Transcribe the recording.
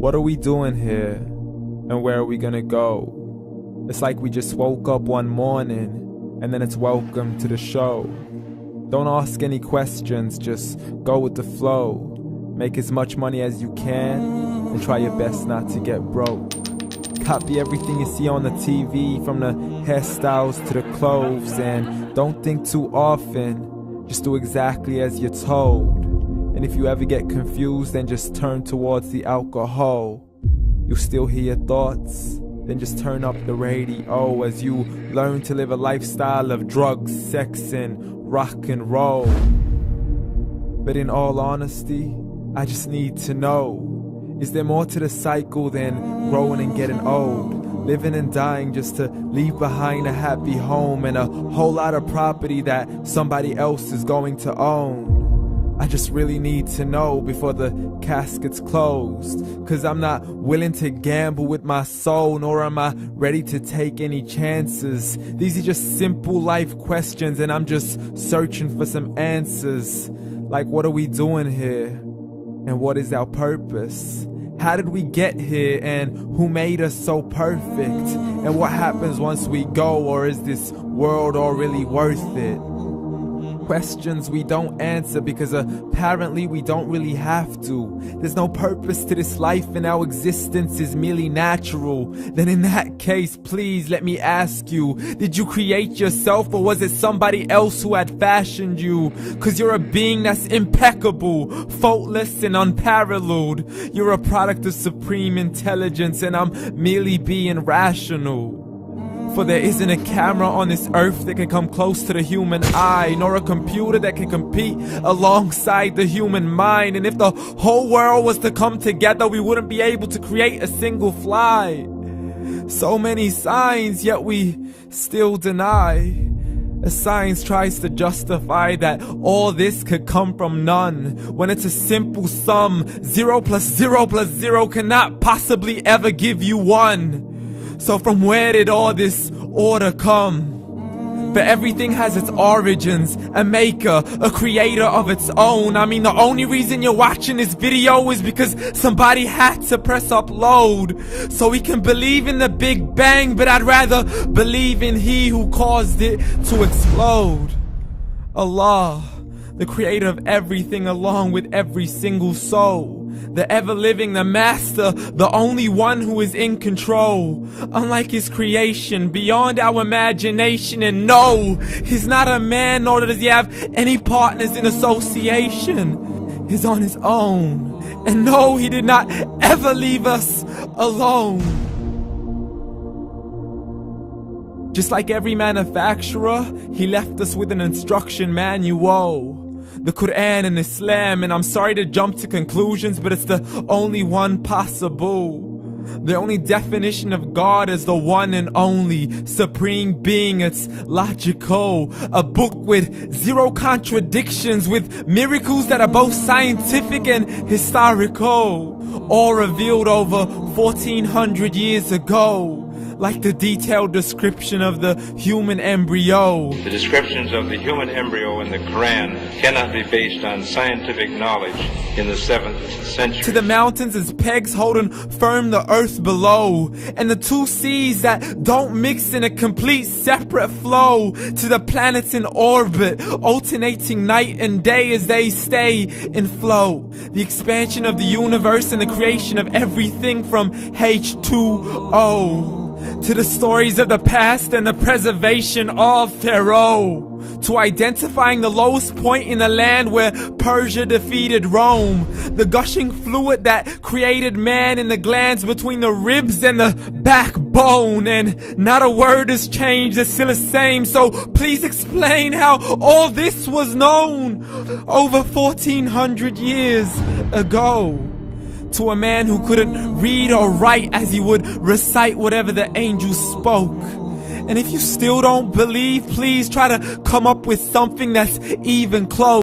What are we doing here? And where are we gonna go? It's like we just woke up one morning and then it's welcome to the show. Don't ask any questions, just go with the flow. Make as much money as you can and try your best not to get broke. Copy everything you see on the TV, from the hairstyles to the clothes, and don't think too often, just do exactly as you're told. And if you ever get confused, then just turn towards the alcohol. You'll still hear your thoughts, then just turn up the radio as you learn to live a lifestyle of drugs, sex, and rock and roll. But in all honesty, I just need to know, is there more to the cycle than growing and getting old? Living and dying just to leave behind a happy home and a whole lot of property that somebody else is going to own. I just really need to know before the casket's closed, 'cause I'm not willing to gamble with my soul, nor am I ready to take any chances. These are just simple life questions and I'm just searching for some answers. Like, what are we doing here? And what is our purpose? How did we get here, and who made us so perfect? And what happens once we go, or is this world all really worth it? Questions we don't answer because apparently we don't really have to. There's no purpose to this life and our existence is merely natural. Then in that case, please let me ask you, did you create yourself, or was it somebody else who had fashioned you? 'Cause you're a being that's impeccable, faultless and unparalleled. You're a product of supreme intelligence and I'm merely being rational. For there isn't a camera on this earth that can come close to the human eye, nor a computer that can compete alongside the human mind. And if the whole world was to come together, we wouldn't be able to create a single fly. So many signs, yet we still deny. As science tries to justify that all this could come from none, when it's a simple sum. 0 plus 0 plus 0 cannot possibly ever give you 1. So from where did all this order come? But everything has its origins, a maker, a creator of its own. I mean, the only reason you're watching this video is because somebody had to press upload. So we can believe in the Big Bang, but I'd rather believe in He who caused it to explode. Allah, the creator of everything along with every single soul. The ever-living, the master, the only one who is in control. Unlike his creation, beyond our imagination. And no, he's not a man, nor does he have any partners in association. He's on his own. And no, he did not ever leave us alone. Just like every manufacturer, he left us with an instruction manual. The Qur'an and Islam, and I'm sorry to jump to conclusions, but it's the only one possible. The only definition of God is the one and only supreme being. It's logical, a book with 0 contradictions, with miracles that are both scientific and historical, all revealed over 1400 years ago. Like the detailed description of the human embryo. The descriptions of the human embryo in the Qur'an cannot be based on scientific knowledge in the 7th century. To the mountains as pegs holding firm the earth below, and the 2 seas that don't mix in a complete separate flow. To the planets in orbit, alternating night and day as they stay in flow. The expansion of the universe and the creation of everything from H2O. To the stories of the past and the preservation of Pharaoh. To identifying the lowest point in the land where Persia defeated Rome. The gushing fluid that created man in the glands between the ribs and the backbone. And not a word has changed, it's still the same. So please explain how all this was known over 1400 years ago. To a man who couldn't read or write, as he would recite whatever the angels spoke. And if you still don't believe, please try to come up with something that's even close.